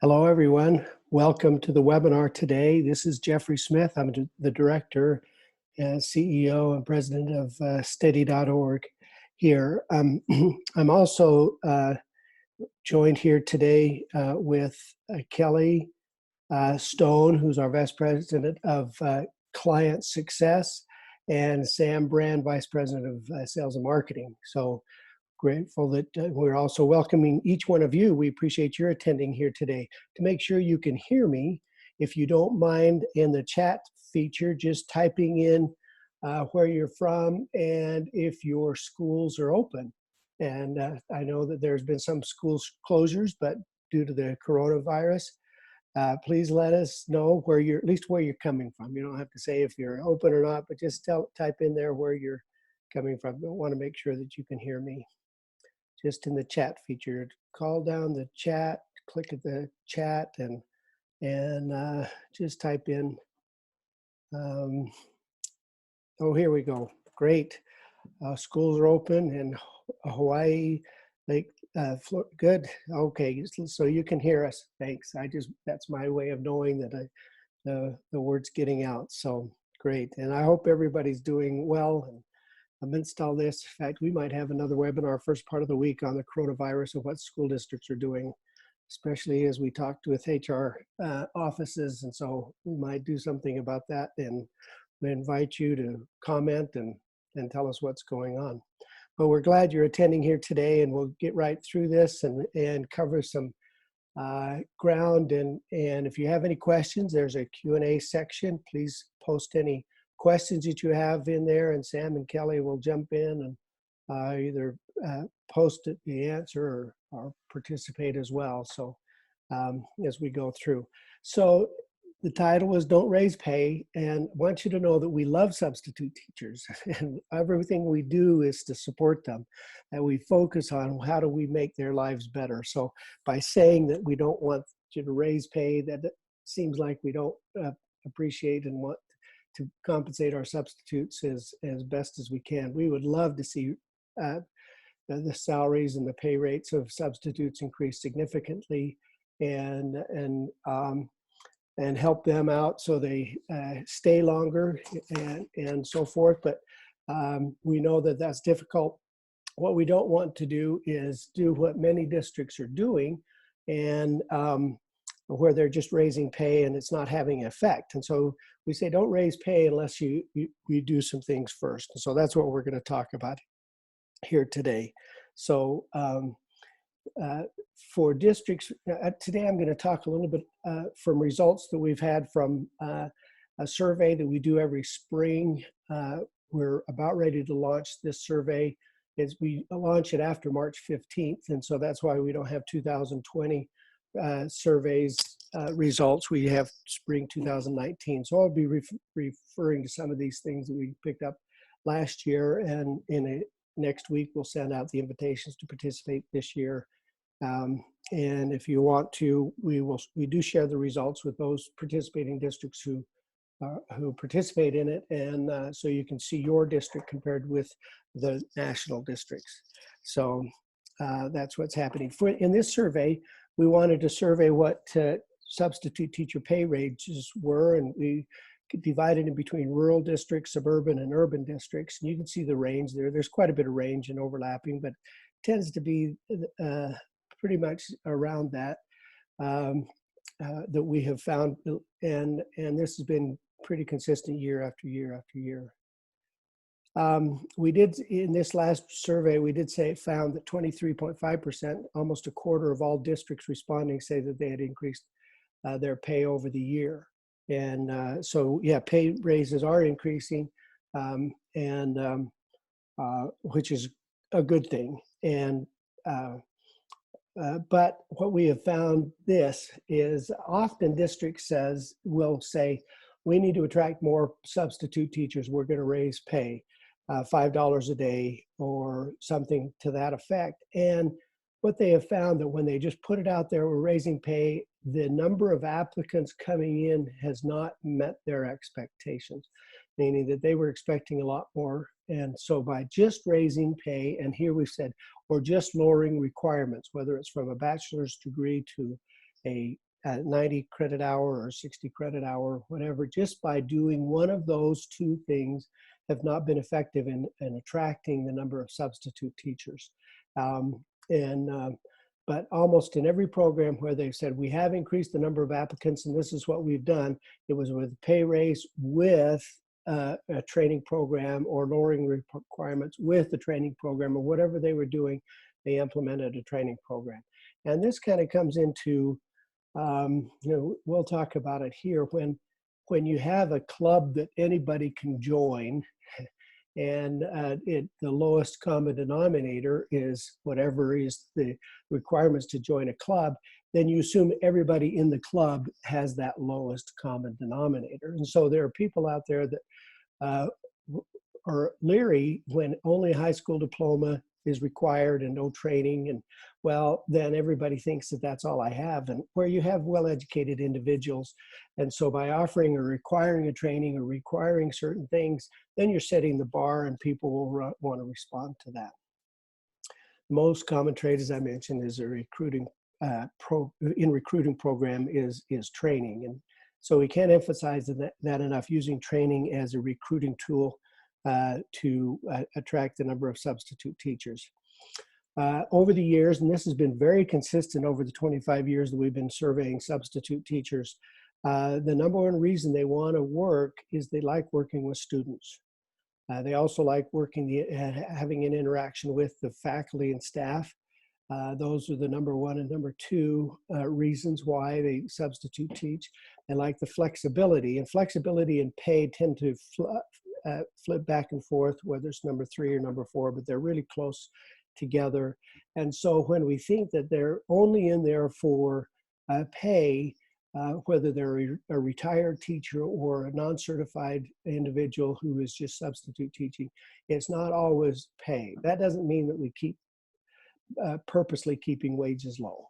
Hello, everyone. Welcome to the webinar today. This is Jeffrey Smith. I'm the director and CEO and president of steady.org here. I'm also joined here today with Kelly Stone, who's our vice president of client success, and Sam Brand, vice president of sales and marketing. So grateful that we're also welcoming each one of you. We appreciate your attending here today. To make sure you can hear me, if you don't mind, in the chat feature, just typing in where you're from and if your schools are open. And I know that there's been some schools closures, but due to the coronavirus, please let us know where you're, at least where you're coming from. You don't have to say if you're open or not, but just type in there where you're coming from. I want to make sure that you can hear me. Just in the chat feature, call down the chat, click at the chat, and just type in. Oh, here we go. Great. Schools are open in Hawaii, good. Okay, so you can hear us. Thanks. That's my way of knowing that the word's getting out. So great. And I hope everybody's doing well. And amidst all this, in fact, we might have another webinar first part of the week on the coronavirus and what school districts are doing, especially as we talked with HR offices. And so we might do something about that, and we invite you to comment and tell us what's going on. But we're glad you're attending here today, and we'll get right through this and cover some ground. And if you have any questions, there's a Q&A section. Please post any questions that you have in there, and Sam and Kelly will jump in and either post the answer or participate as well. So as we go through. So the title is Don't Raise Pay, and I want you to know that we love substitute teachers, and everything we do is to support them, and we focus on how do we make their lives better. So by saying that we don't want you to raise pay, that seems like we don't appreciate and want to compensate our substitutes as best as we can. We would love to see the salaries and the pay rates of substitutes increase significantly, and help them out so they stay longer and so forth. But we know that that's difficult. What we don't want to do is do what many districts are doing, and where they're just raising pay and it's not having an effect. And so we say, don't raise pay unless you do some things first. And so that's what we're going to talk about here today. So for districts, today I'm going to talk a little bit from results that we've had from a survey that we do every spring. We're about ready to launch this survey. We launch it after March 15th, and so that's why we don't have 2020 surveys results. We have spring 2019. So I'll be referring to some of these things that we picked up last year, and next week we'll send out the invitations to participate this year. And if you want to, we do share the results with those participating districts who participate in it, and so you can see your district compared with the national districts. So that's what's happening. In this survey, we wanted to survey what substitute teacher pay ranges were, and we divided in between rural districts, suburban, and urban districts. And you can see the range there. There's quite a bit of range and overlapping, but it tends to be pretty much around that that we have found, and this has been pretty consistent year after year after year. We did, in this last survey, we did say it found that 23.5%, almost a quarter of all districts responding, say that they had increased their pay over the year. And so, yeah, pay raises are increasing, which is a good thing. And but what we have found is often districts will say, we need to attract more substitute teachers, we're going to raise pay. $5 a day or something to that effect. And what they have found that when they just put it out there, we're raising pay, the number of applicants coming in has not met their expectations, meaning that they were expecting a lot more. And so by just raising pay, and here we've said, or just lowering requirements, whether it's from a bachelor's degree to a 90 credit hour or 60 credit hour, whatever, just by doing one of those two things have not been effective in attracting the number of substitute teachers. But almost in every program where they've said, we have increased the number of applicants and this is what we've done, it was with pay raise with a training program or lowering requirements with the training program or whatever they were doing, they implemented a training program. And this kind of comes into, we'll talk about it here, when you have a club that anybody can join, and the lowest common denominator is whatever is the requirements to join a club, then you assume everybody in the club has that lowest common denominator. And so there are people out there that are leery when only high school diploma is required and no training, and well, then everybody thinks that that's all I have, and where you have well-educated individuals. And so by offering or requiring a training or requiring certain things, then you're setting the bar and people will want to respond to that. The most common trait, as I mentioned, is a recruiting program is training. And so we can't emphasize that enough, using training as a recruiting tool to attract the number of substitute teachers. Over the years, and this has been very consistent over the 25 years that we've been surveying substitute teachers, the number one reason they want to work is they like working with students. They also like having an interaction with the faculty and staff. Those are the number one and number two reasons why they substitute teach. They like the flexibility, and flexibility and pay tend to flip back and forth, whether it's number three or number four, but they're really close together. And so when we think that they're only in there for pay, whether they're a retired teacher or a non-certified individual who is just substitute teaching, it's not always pay. That doesn't mean that we keep purposely keeping wages low,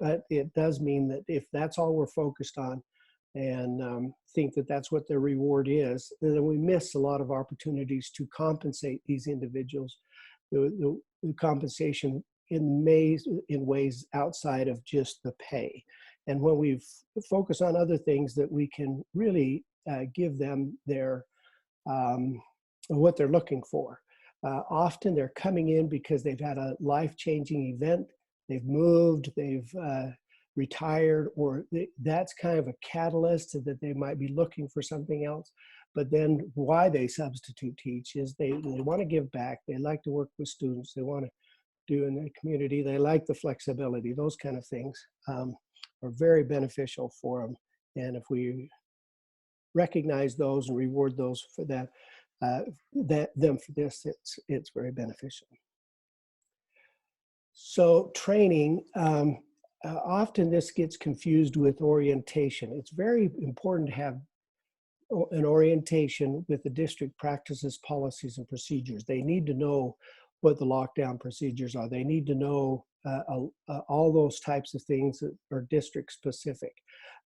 but it does mean that if that's all we're focused on and think that that's what their reward is, then we miss a lot of opportunities to compensate these individuals. The compensation in ways outside of just the pay. And when we focus on other things that we can really give them their what they're looking for. Often they're coming in because they've had a life-changing event, they've moved, they've retired, or that's kind of a catalyst that they might be looking for something else. But then why they substitute teach is they want to give back, they like to work with students, they want to do in the community, they like the flexibility, those kind of things are very beneficial for them. And if we recognize those and reward those for that, them for this, it's very beneficial. So training, often this gets confused with orientation. It's very important to have an orientation with the district practices, policies, and procedures. They need to know what the lockdown procedures are. They need to know all those types of things that are district specific.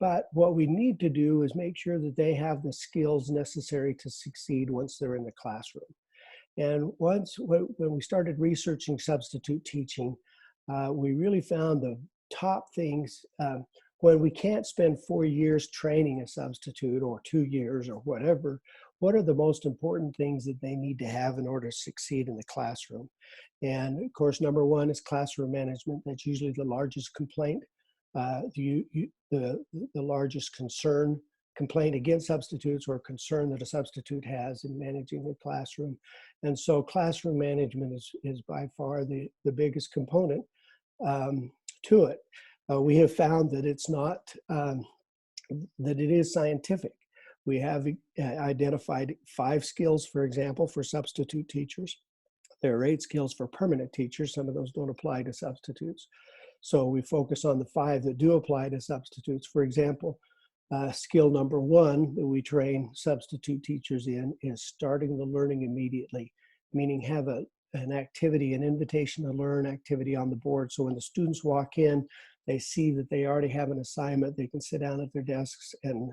But what we need to do is make sure that they have the skills necessary to succeed once they're in the classroom. And when we started researching substitute teaching, we really found the top things when we can't spend 4 years training a substitute or 2 years or whatever. What are the most important things that they need to have in order to succeed in the classroom? And of course, number one is classroom management. That's usually the largest complaint. The largest complaint against substitutes, or concern that a substitute has in managing the classroom. And so classroom management is by far the biggest component to it. We have found that it's not, that it is scientific. We have identified 5 skills, for example, for substitute teachers. There are 8 skills for permanent teachers. Some of those don't apply to substitutes. So we focus on the 5 that do apply to substitutes. For example, skill number 1 that we train substitute teachers in is starting the learning immediately, meaning have an activity, an invitation to learn activity on the board. So when the students walk in, they see that they already have an assignment. They can sit down at their desks and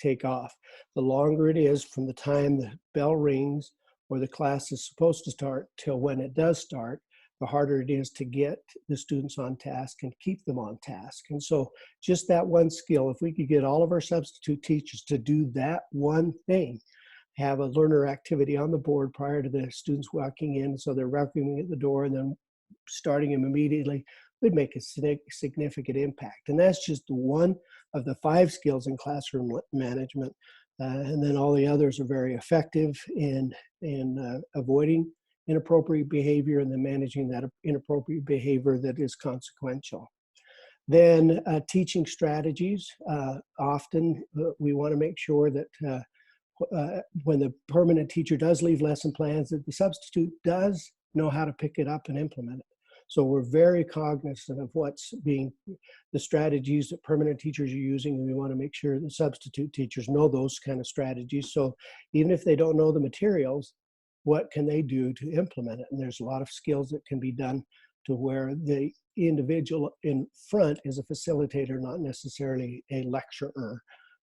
take off. The longer it is from the time the bell rings or the class is supposed to start till when it does start, the harder it is to get the students on task and keep them on task. And so just that one skill, if we could get all of our substitute teachers to do that one thing, have a learner activity on the board prior to the students walking in, so they're welcoming at the door and then starting them immediately, would make a significant impact. And that's just one of the 5 skills in classroom management. And then all the others are very effective in avoiding inappropriate behavior and then managing that inappropriate behavior that is consequential. Then teaching strategies. Often we want to make sure that when the permanent teacher does leave lesson plans, that the substitute does know how to pick it up and implement it. So we're very cognizant of what's being, the strategies that permanent teachers are using, and we want to make sure the substitute teachers know those kind of strategies. So even if they don't know the materials, what can they do to implement it? And there's a lot of skills that can be done to where the individual in front is a facilitator, not necessarily a lecturer.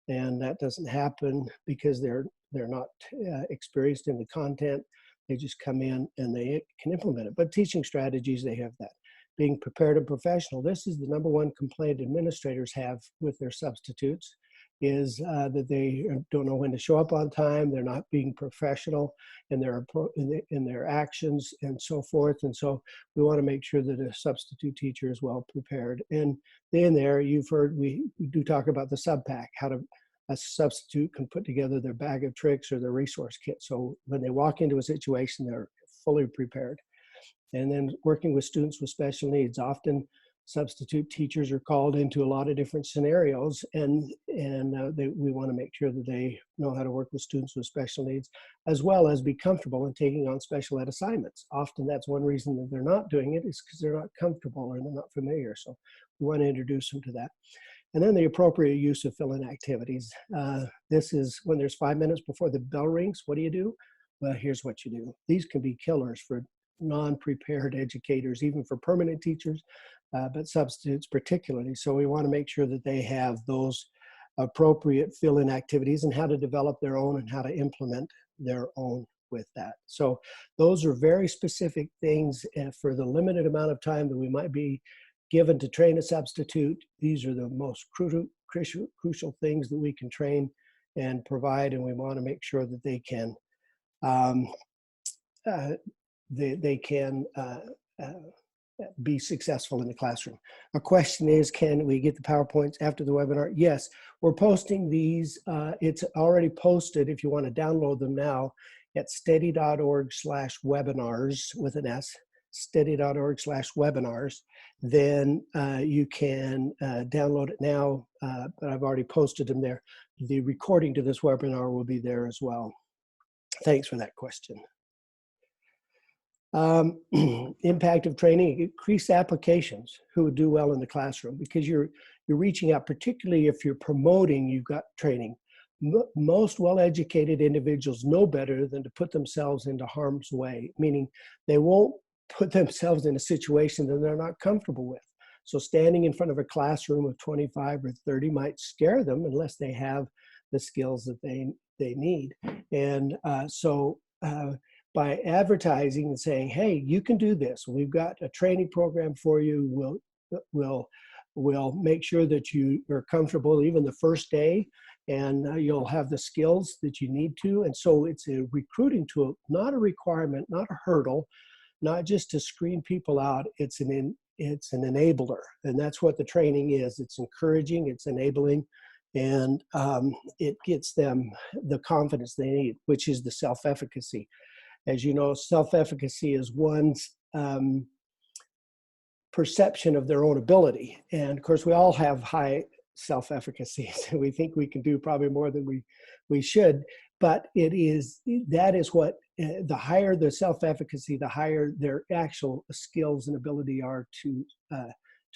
And that doesn't happen because they're not experienced in the content. They just come in and they can implement it. But teaching strategies, they have that. Being prepared and professional. This is the #1 complaint administrators have with their substitutes, is that they don't know when to show up on time. They're not being professional in their actions and so forth. And so we want to make sure that a substitute teacher is well prepared. And in there, you've heard, we do talk about the sub-pack, how to a substitute can put together their bag of tricks or their resource kit. So when they walk into a situation, they're fully prepared. And then working with students with special needs. Often substitute teachers are called into a lot of different scenarios, and we want to make sure that they know how to work with students with special needs, as well as be comfortable in taking on special ed assignments. Often that's one reason that they're not doing it, is because they're not comfortable or they're not familiar. So we want to introduce them to that. And then the appropriate use of fill-in activities. This is when there's 5 minutes before the bell rings. What do? Well, here's what you do. These can be killers for non-prepared educators, even for permanent teachers, but substitutes particularly. So we want to make sure that they have those appropriate fill-in activities and how to develop their own and how to implement their own with that. So those are very specific things, and for the limited amount of time that we might be given to train a substitute, these are the most crucial things that we can train and provide, and we want to make sure that they can be successful in the classroom. A question is, can we get the PowerPoints after the webinar? Yes, we're posting these. It's already posted if you want to download them now at steady.org/webinars with an S, steady.org/webinars. Then you can download it now, but I've already posted them there. The recording to this webinar will be there as well. Thanks for that question. Impact of training: increase applications who would do well in the classroom, because you're reaching out, particularly if you're promoting, you've got training. Most well-educated individuals know better than to put themselves into harm's way, meaning they won't put themselves in a situation that they're not comfortable with. So standing in front of a classroom of 25 or 30 might scare them unless they have the skills that they need. And by advertising and saying, hey, you can do this, we've got a training program for you, we'll make sure that you are comfortable even the first day, and you'll have the skills that you need to. And so it's a recruiting tool, not a requirement, not a hurdle, not just to screen people out. It's an enabler, and that's what the training is. It's encouraging, it's enabling, and it gets them the confidence they need, which is the self-efficacy. As you know, self-efficacy is one's perception of their own ability. And of course, we all have high self-efficacy. So we think we can do probably more than we should. But that is what, the higher the self-efficacy, the higher their actual skills and ability are to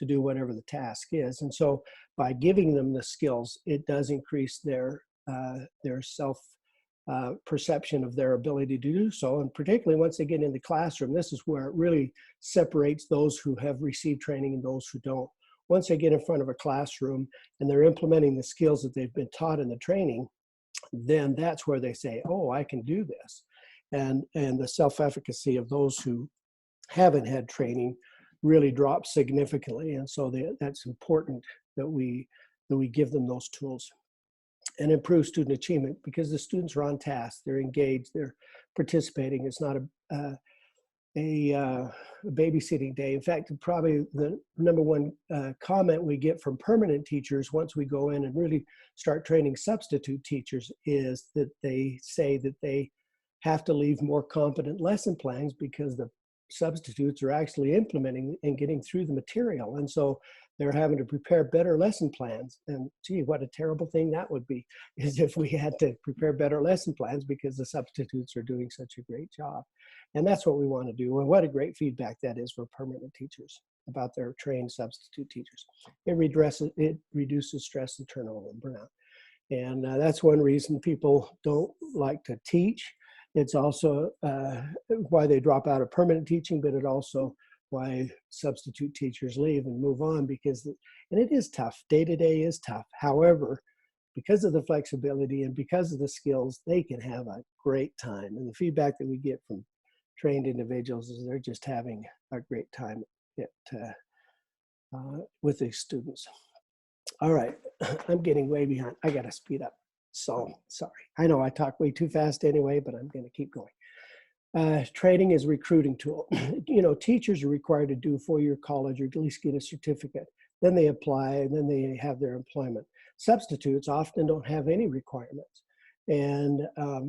do whatever the task is. And so by giving them the skills, it does increase their perception of their ability to do so. And particularly once they get in the classroom, this is where it really separates those who have received training and those who don't. Once they get in front of a classroom and they're implementing the skills that they've been taught in the training, then that's where they say, oh, I can do this. And the self-efficacy of those who haven't had training really drop significantly. And so that's important that we give them those tools. And improve student achievement, because the students are on task, they're engaged, they're participating. It's not a babysitting day. In fact, probably the number one comment we get from permanent teachers once we go in and really start training substitute teachers is that they say that they have to leave more competent lesson plans because the substitutes are actually implementing and getting through the material. And so they're having to prepare better lesson plans. And gee, what a terrible thing that would be, is if we had to prepare better lesson plans because the substitutes are doing such a great job. And that's what we want to do. And what a great feedback that is for permanent teachers about their trained substitute teachers. It reduces stress and turnover and burnout. And that's one reason people don't like to teach. It's also why they drop out of permanent teaching, but it also why substitute teachers leave and move on, because, and it is tough, day-to-day is tough. However, because of the flexibility and because of the skills, they can have a great time. And the feedback that we get from trained individuals is they're just having a great time with these students. All right, I'm getting way behind. I gotta speed up. So sorry. I know I talk way too fast anyway, but I'm gonna keep going. Training is a recruiting tool. You know, teachers are required to do a 4-year college or at least get a certificate. Then they apply and then they have their employment. Substitutes often don't have any requirements. And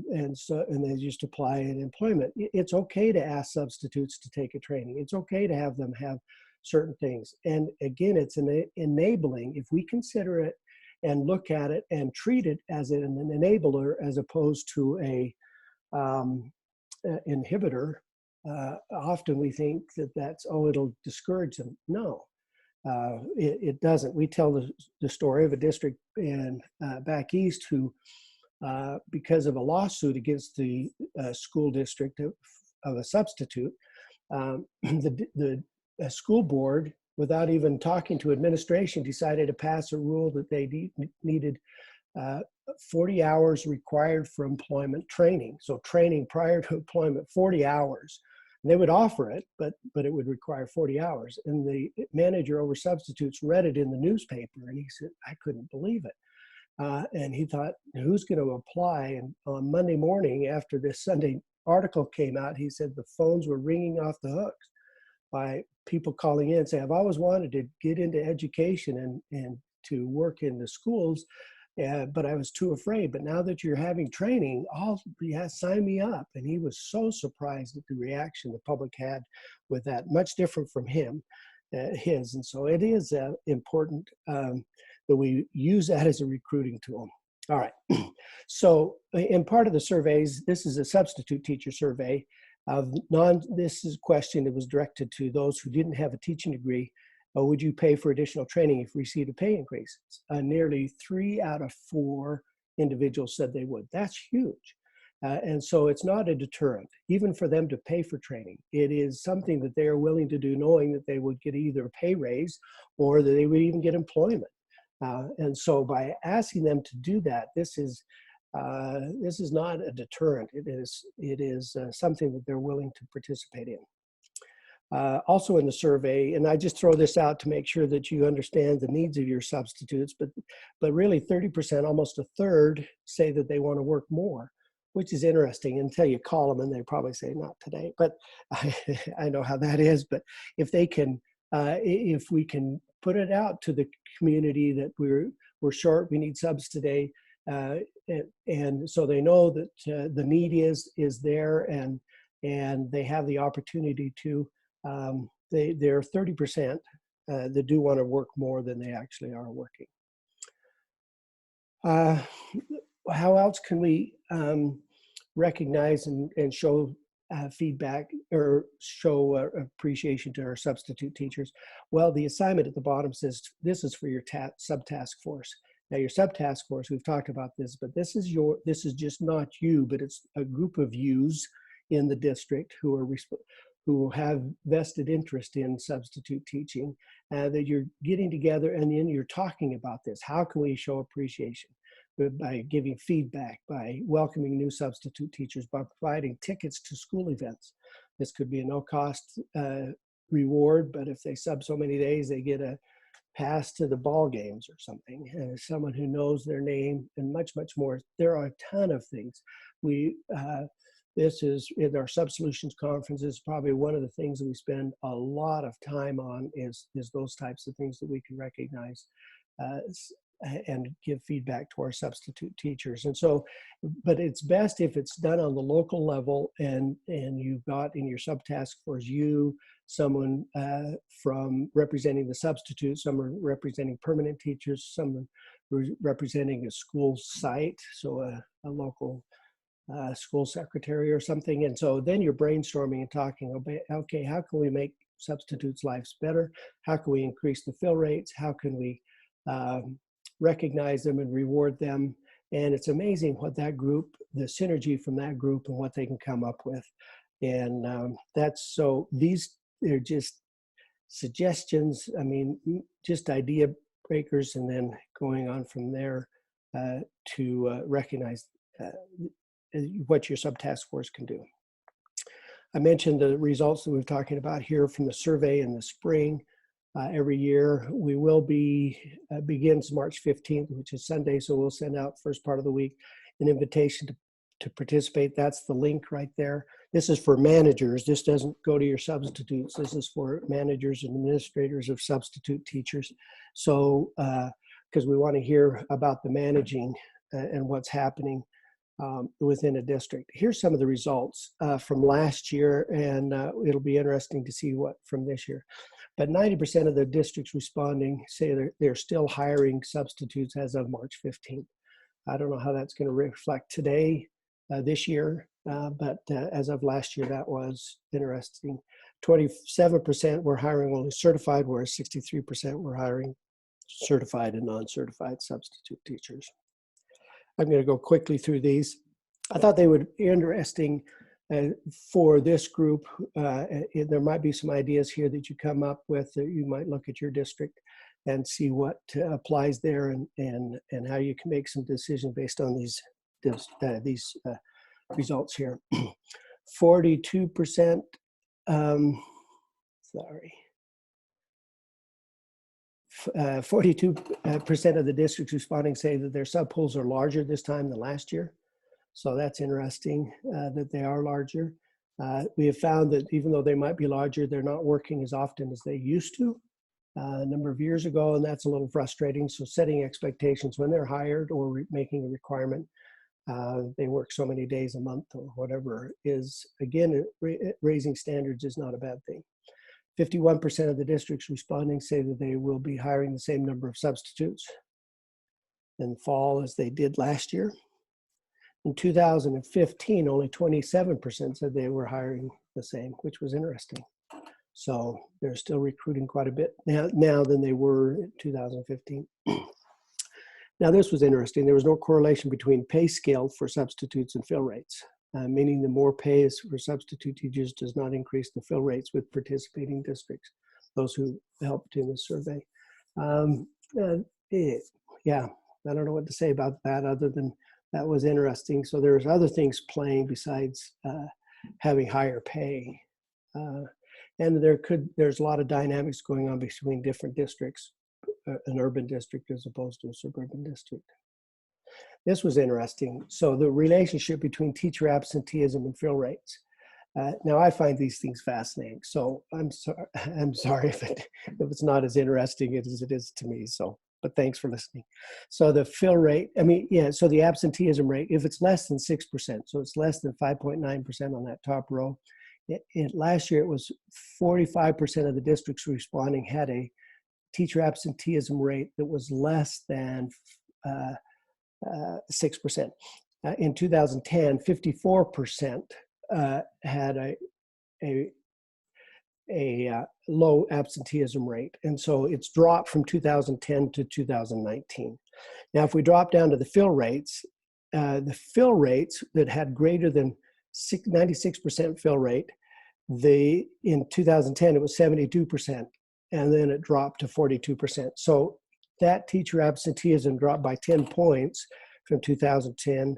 they just apply in employment. It's okay to ask substitutes to take a training. It's okay to have them have certain things. And again, it's enabling. If we consider it and look at it and treat it as an enabler as opposed to a inhibitor, often we think that it'll discourage them. No, it doesn't. We tell the story of a district in back east who, because of a lawsuit against the school district of a substitute, the school board, without even talking to administration, decided to pass a rule that they needed 40 hours required for employment training. So training prior to employment, 40 hours. And they would offer it, but it would require 40 hours. And the manager over substitutes read it in the newspaper, and he said, I couldn't believe it. And he thought, who's going to apply? And on Monday morning, after this Sunday article came out, he said the phones were ringing off the hooks by people calling in saying, I've always wanted to get into education and to work in the schools, but I was too afraid. But now that you're having training, sign me up. And he was so surprised at the reaction the public had with that, much different from his. And so it is important that we use that as a recruiting tool. All right. So in part of the surveys, this is a substitute teacher survey. This is a question that was directed to those who didn't have a teaching degree. Would you pay for additional training if you received a pay increase? Nearly 3 out of 4 individuals said they would. That's huge. And so it's not a deterrent, even for them to pay for training. It is something that they are willing to do, knowing that they would get either a pay raise or that they would even get employment. And so by asking them to do that, this is not a deterrent. It is something that they're willing to participate in. Also in the survey, and I just throw this out to make sure that you understand the needs of your substitutes, but really 30%, almost a third, say that they want to work more, which is interesting until you call them and they probably say, not today. But I know how that is. But if they can, if we can put it out to the community that we're short, we need subs today, and so they know that the need is there, and they have the opportunity to. There are 30% that do want to work more than they actually are working. How else can we recognize and show feedback or show appreciation to our substitute teachers? Well, the assignment at the bottom says this is for your subtask force. Now, your subtask force, we've talked about this, but this is just not you, but it's a group of yous in the district who have vested interest in substitute teaching, that you're getting together and then you're talking about this. How can we show appreciation? By giving feedback, by welcoming new substitute teachers, by providing tickets to school events. This could be a no-cost reward, but if they sub so many days, they get a pass to the ball games or something. Someone who knows their name, and much, much more. There are a ton of things. This is in our SubSolutions conferences, probably one of the things that we spend a lot of time on is those types of things that we can recognize and give feedback to our substitute teachers. And so, but it's best if it's done on the local level, and you've got in your subtask force someone from representing the substitute, someone representing permanent teachers, someone representing a school site, so a local school secretary or something. And so then you're brainstorming and talking about, okay, how can we make substitutes' lives better? How can we increase the fill rates? How can we recognize them and reward them? And it's amazing what that group, the synergy from that group and what they can come up with. And they're just suggestions, I mean, just idea breakers, and then going on from there to recognize what your subtask force can do. I mentioned the results that we're talking about here from the survey in the spring. Every year we will begins March 15th, which is Sunday, so we'll send out first part of the week an invitation to participate. That's the link right there. This is for managers. This doesn't go to your substitutes. This is for managers and administrators of substitute teachers. So, because we want to hear about the managing and what's happening within a district. Here's some of the results from last year, and it'll be interesting to see what from this year. But 90% of the districts responding say they're still hiring substitutes as of March 15th. I don't know how that's going to reflect today, this year, but as of last year, that was interesting. 27% were hiring only certified, whereas 63% were hiring certified and non-certified substitute teachers. I'm going to go quickly through these. I thought they would be interesting for this group. There might be some ideas here that you come up with that you might look at your district and see what applies there, and how you can make some decisions based on these results here. 42%, 42% of the districts responding say that their subpools are larger this time than last year. So that's interesting that they are larger. We have found that even though they might be larger, they're not working as often as they used to a number of years ago, and that's a little frustrating. So setting expectations when they're hired or making a requirement, they work so many days a month or whatever is, again, raising standards is not a bad thing. 51% of the districts responding say that they will be hiring the same number of substitutes in the fall as they did last year. In 2015, only 27% said they were hiring the same, which was interesting. So they're still recruiting quite a bit now than they were in 2015. Now this was interesting. There was no correlation between pay scale for substitutes and fill rates, meaning the more pay is for substitute teachers does not increase the fill rates with participating districts, those who helped in the survey. Yeah, I don't know what to say about that other than that was interesting. So there's other things playing besides having higher pay. And there's a lot of dynamics going on between different districts, an urban district as opposed to a suburban district. This was interesting. So the relationship between teacher absenteeism and fill rates. Now I find these things fascinating. So I'm sorry if it's not as interesting as it is to me. So, but thanks for listening. So the fill rate, so the absenteeism rate, if it's less than 6%, so it's less than 5.9% on that top row. Last year it was 45% of the districts responding had a teacher absenteeism rate that was less than 6%. In 2010, 54% had a low absenteeism rate. And so it's dropped from 2010 to 2019. Now, if we drop down to the fill rates that had greater than 96% fill rate, in 2010, it was 72%, and then it dropped to 42%. So that teacher absenteeism dropped by 10 points from 2010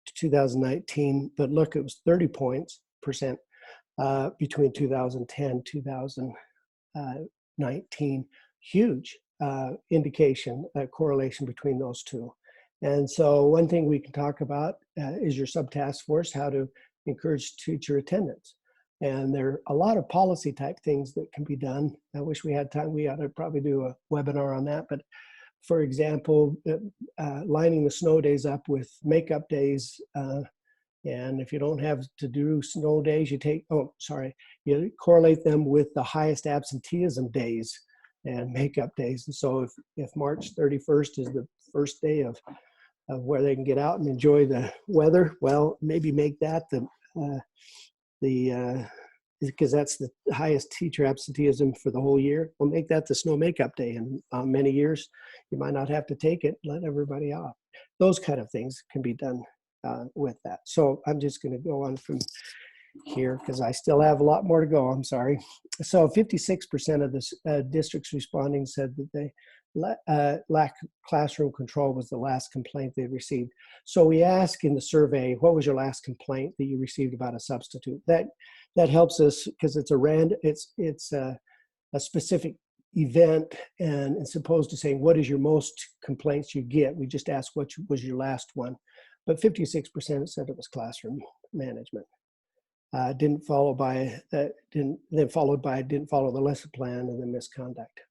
to 2019, but look, it was 30% between 2010, 2019. Huge indication, correlation between those two. And so one thing we can talk about is your subtask force, how to encourage teacher attendance. And there are a lot of policy type things that can be done. I wish we had time. We ought to probably do a webinar on that. But for example, lining the snow days up with makeup days. And if you don't have to do snow days, you correlate them with the highest absenteeism days and makeup days. And so if March 31st is the first day of where they can get out and enjoy the weather, well, maybe make that because that's the highest teacher absenteeism for the whole year. We'll make that the snow makeup day. And many years, you might not have to take it, let everybody off. Those kind of things can be done with that. So I'm just going to go on from here because I still have a lot more to go. I'm sorry. So 56% of the districts responding said that they lack classroom control was the last complaint they received. So we ask in the survey, what was your last complaint that you received about a substitute? That helps us because it's a specific event, and it's opposed to saying what is your most complaints you get. We just ask what was your last one. But 56% said it was classroom management. Didn't follow the lesson plan, and then misconduct.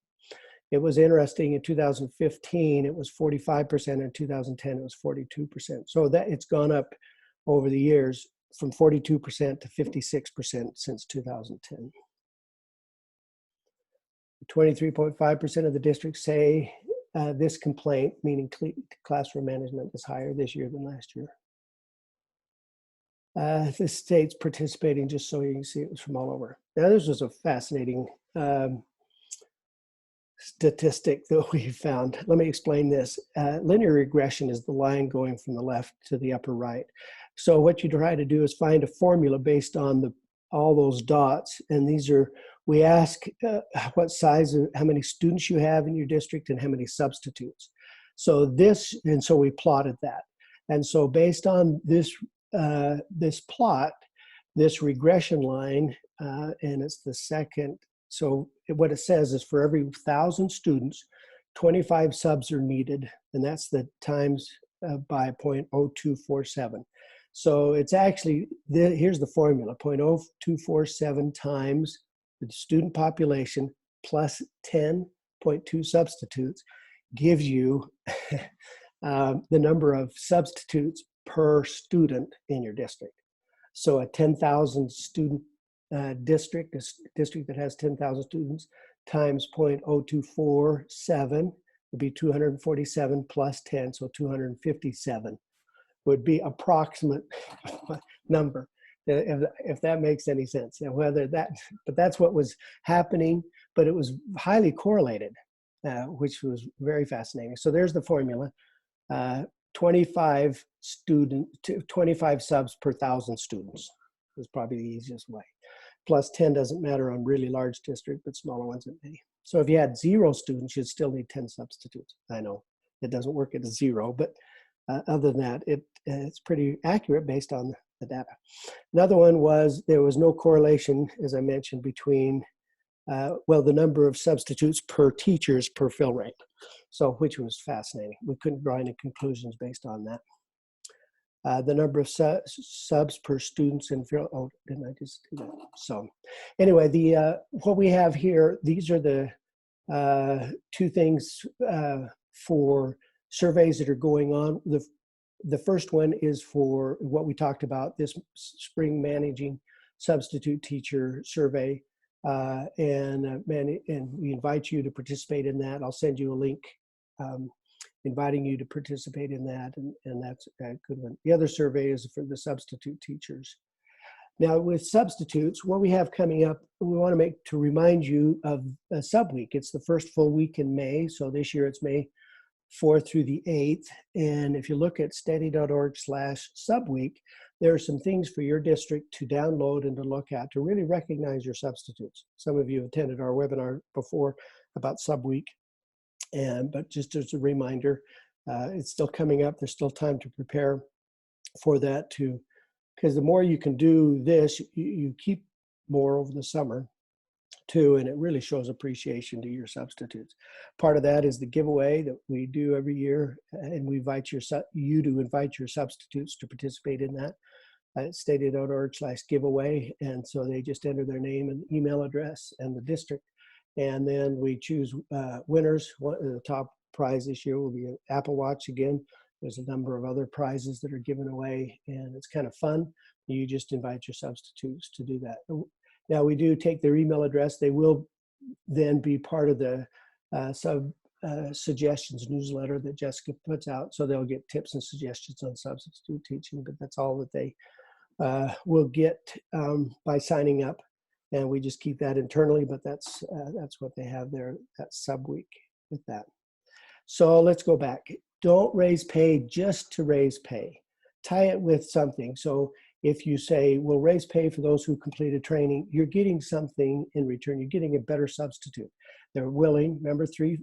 It was interesting, in 2015, it was 45%, in 2010, it was 42%. So that it's gone up over the years from 42% to 56% since 2010. 23.5% of the districts say this complaint, meaning classroom management, is higher this year than last year. The states participating, just so you can see, it was from all over. Now, this was a fascinating statistic that we found. Let me explain this. Linear regression is the line going from the left to the upper right. So what you try to do is find a formula based on all those dots, and we ask what size, how many students you have in your district and how many substitutes. So we plotted that. And so based on this plot, this regression line, and it's the second. So what it says is for every 1,000 students, 25 subs are needed, and that's the times by 0.0247. So it's actually, here's the formula, 0.0247 times the student population plus 10.2 substitutes gives you the number of substitutes per student in your district. So a 10,000 student district, a district that has 10,000 students, times 0.0247 would be 247 plus 10, so 257 would be approximate number, if that makes any sense. And but that's what was happening, but it was highly correlated, which was very fascinating. So there's the formula. 25 subs per 1,000 students is probably the easiest way. Plus 10 doesn't matter on really large district, but smaller ones it may. So if you had 0 students, you'd still need 10 substitutes. I know it doesn't work at 0, but other than that, it's pretty accurate based on the data. Another one was there was no correlation, as I mentioned, between the number of substitutes per teachers per fill rate. So, which was fascinating. We couldn't draw any conclusions based on that. The number of subs per students in fill. Oh, didn't I just do that? So, anyway, what we have here, these are the two things for surveys that are going on. The first one is for what we talked about, this spring managing substitute teacher survey. And we invite you to participate in that. I'll send you a link inviting you to participate in that, and that's a good one. The other survey is for the substitute teachers. Now with substitutes, what we have coming up, we want to remind you of SubWeek. It's the first full week in May, so this year it's May 4th through the 8th. And if you look at steady.org/subweek, there are some things for your district to download and to look at to really recognize your substitutes. Some of you have attended our webinar before about SubWeek, but just as a reminder, it's still coming up. There's still time to prepare for that because the more you can do this, you keep more over the summer too, and it really shows appreciation to your substitutes. Part of that is the giveaway that we do every year, and we invite you to invite your substitutes to participate in that at steady.org/giveaway. And so they just enter their name and email address and the district, and then we choose winners. The top prize this year will be an Apple Watch again. There's a number of other prizes that are given away, and it's kind of fun. You just invite your substitutes to do that. Now, we do take their email address. They will then be part of the suggestions newsletter that Jessica puts out. So they'll get tips and suggestions on substitute teaching, but that's all that they will get by signing up. And we just keep that internally, but that's what they have there, that SubWeek with that. So let's go back. Don't raise pay just to raise pay. Tie it with something. So if you say, we'll raise pay for those who completed training, you're getting something in return. You're getting a better substitute. They're willing. Remember, three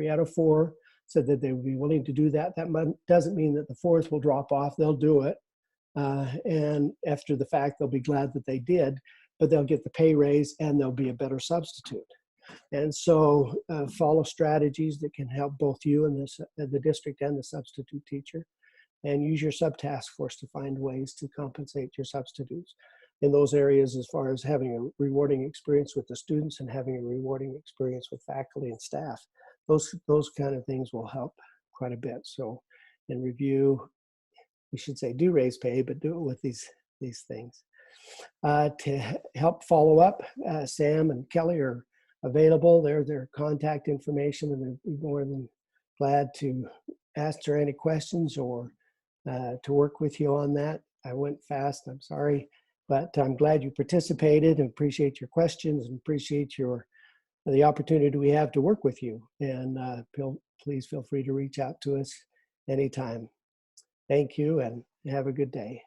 out of 4 said that they would be willing to do that. That doesn't mean that the 4th will drop off. They'll do it. And after the fact, they'll be glad that they did, but they'll get the pay raise and they'll be a better substitute. And so follow strategies that can help both you and the district and the substitute teacher, and use your subtask force to find ways to compensate your substitutes in those areas, as far as having a rewarding experience with the students and having a rewarding experience with faculty and staff. Those kind of things will help quite a bit. So in review, we should say do raise pay, but do it with these things. To help follow up, Sam and Kelly are available. Their contact information, and they'd be more than glad to answer any questions or to work with you on that. I went fast, I'm sorry, but I'm glad you participated and appreciate your questions and appreciate the opportunity we have to work with you. And please feel free to reach out to us anytime. Thank you and have a good day.